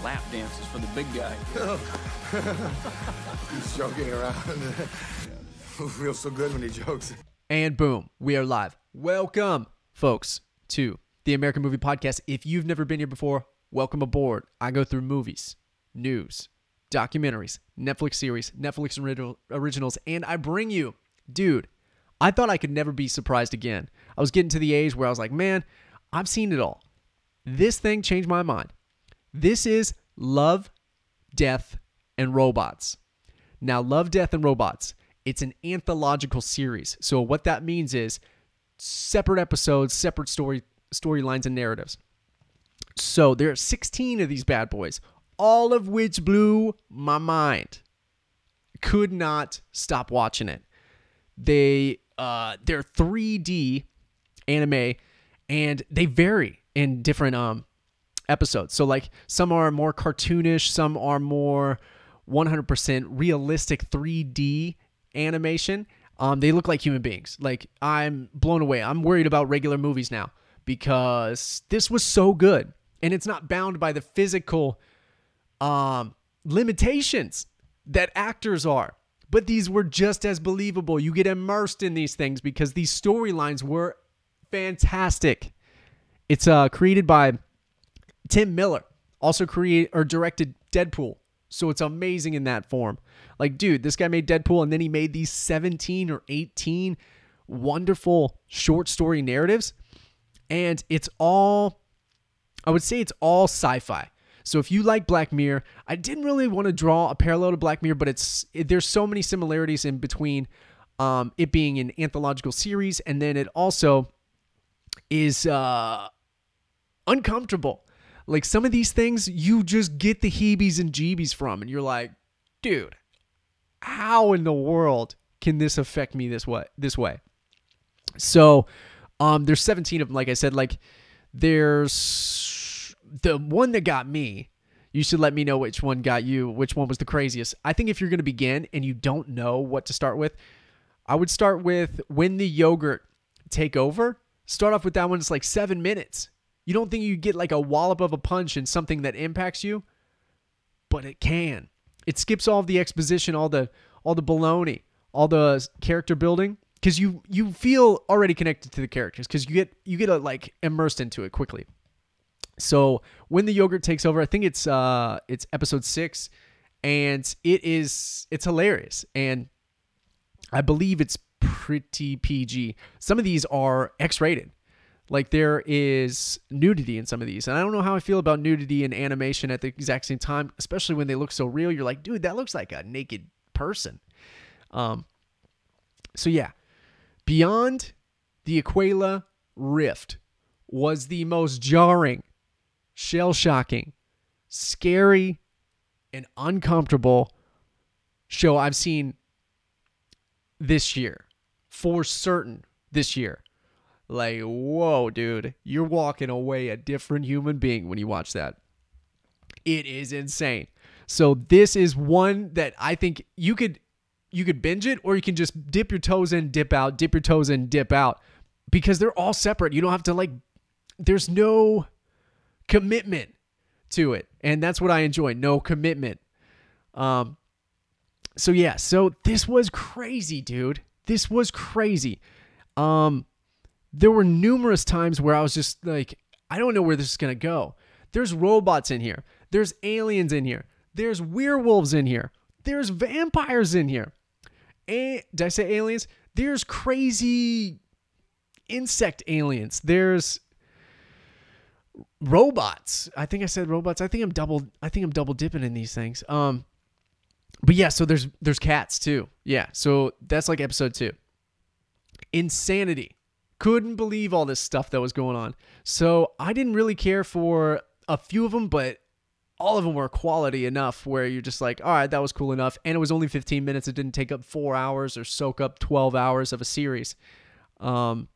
lap dances for the big guy. He's joking around. Feels so good when he jokes. And boom, we are live. Welcome, folks, to the American Movie Podcast. If you've never been here before, welcome aboard. I go through movies, news, documentaries, Netflix series, Netflix originals, and I bring you, dude, I thought I could never be surprised again. I was getting to the age where I was like, man, I've seen it all. This thing changed my mind. This is Love, Death, and Robots. Now, Love, Death, and Robots, it's an anthological series. So what that means is separate episodes, separate storylines and narratives. So there are 16 of these bad boys, all of which blew my mind. Could not stop watching it. They're 3D anime, and they vary in different episodes. So like some are more cartoonish, some are more 100% realistic 3D animation. They look like human beings. Like, I'm blown away. I'm worried about regular movies now because this was so good, and it's not bound by the physical limitations that actors are. But these were just as believable. You get immersed in these things because these storylines were fantastic. It's created by Tim Miller, also directed Deadpool. So it's amazing in that form. Like, dude, this guy made Deadpool, and then he made these 17 or 18 wonderful short story narratives. And it's all, I would say it's all sci-fi. So if you like Black Mirror, I didn't really want to draw a parallel to Black Mirror, but there's so many similarities in between it being an anthological series, and then it also is uncomfortable. Like, some of these things you just get the heebies and jeebies from, and you're like, dude, how in the world can this affect me this way? So there's 17 of them, like I said. Like, there's the one that got me. You should let me know which one got you, which one was the craziest. I think if you're going to begin and you don't know what to start with, I would start with When the Yogurt Take Over. Start off with that one. It's like 7 minutes. You don't think you get like a wallop of a punch in something that impacts you, but it can. It skips all of the exposition, all the baloney, all the character building, because you feel already connected to the characters because you get like immersed into it quickly. So When the Yogurt Takes Over, I think it's episode 6, and it's hilarious, and I believe it's pretty PG. Some of these are X-rated. Like, there is nudity in some of these, and I don't know how I feel about nudity in animation at the exact same time, especially when they look so real. You're like, dude, that looks like a naked person. So yeah, Beyond the Aquila Rift was the most jarring, shell-shocking, scary, and uncomfortable show I've seen this year. For certain this year. Like, whoa, dude. You're walking away a different human being when you watch that. It is insane. So this is one that I think you could binge it, or you can just dip your toes in, dip out, dip your toes in, dip out. Because they're all separate. You don't have to, like, there's no commitment to it, and that's what I enjoy. No commitment. So yeah, so this was crazy, dude. This was crazy. There were numerous times where I was just like, I don't know where this is gonna go. There's robots in here. There's aliens in here. There's werewolves in here. There's vampires in here. And did I say aliens? There's crazy insect aliens. There's robots. I think I said robots. I think I'm double dipping in these things. But yeah, so there's cats too. Yeah, so that's like episode 2. Insanity. Couldn't believe all this stuff that was going on. So I didn't really care for a few of them, but all of them were quality enough where you're just like, all right, that was cool enough. And it was only 15 minutes. It didn't take up 4 hours or soak up 12 hours of a series. And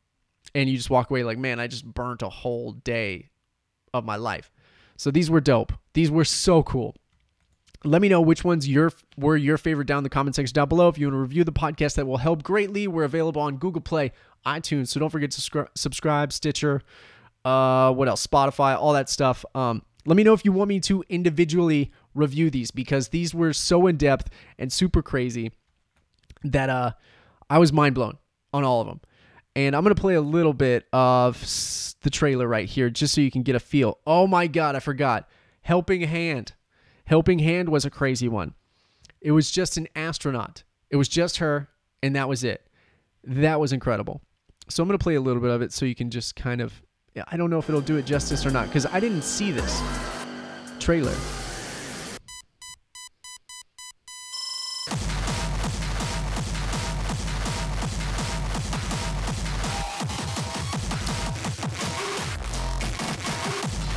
you just walk away like, man, I just burnt a whole day of my life. So these were dope. These were so cool. Let me know which ones were your favorite down in the comment section down below. If you want to review the podcast, that will help greatly. We're available on Google Play, iTunes, so don't forget to subscribe, Stitcher, what else? Spotify, all that stuff. Let me know if you want me to individually review these, because these were so in-depth and super crazy that I was mind blown on all of them. And I'm going to play a little bit of the trailer right here just so you can get a feel. Oh my God, I forgot. Helping Hand. Helping Hand was a crazy one. It was just an astronaut. It was just her, and that was it. That was incredible. So I'm going to play a little bit of it so you can just kind of... I don't know if it'll do it justice or not, because I didn't see this trailer.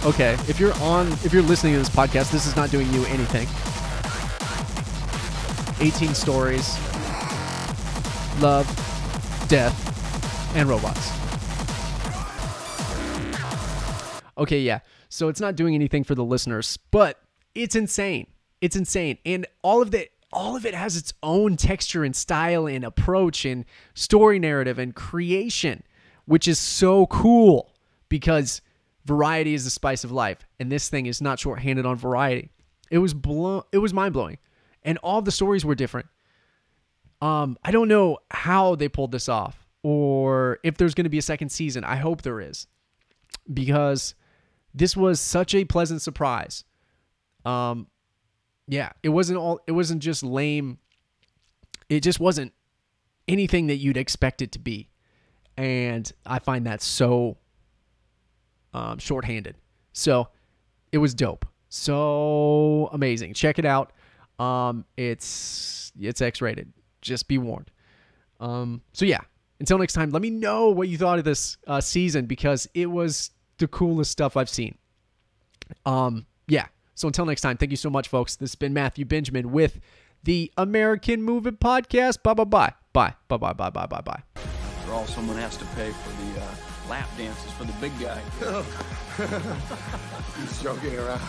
Okay, if you're listening to this podcast, this is not doing you anything. 18 stories, love, death, and robots. Okay, yeah. So it's not doing anything for the listeners, but it's insane. It's insane. And all of it has its own texture and style and approach and story narrative and creation, which is so cool because variety is the spice of life, and this thing is not shorthanded on variety. It was mind-blowing, and all the stories were different. I don't know how they pulled this off, or if there's going to be a second season. I hope there is, because this was such a pleasant surprise. Yeah, it wasn't just lame. It just wasn't anything that you'd expect it to be, and I find that so shorthanded. So it was dope. So amazing. Check it out. It's X-rated. Just be warned. So yeah, until next time, let me know what you thought of this season, because it was the coolest stuff I've seen. Yeah. So until next time, thank you so much, folks. This has been Matthew Benjamin with the American Movie Podcast. Bye. After all, someone has to pay for the lap dances for the big guy. He's joking around.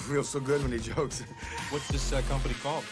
Feels so good when he jokes. What's this company called?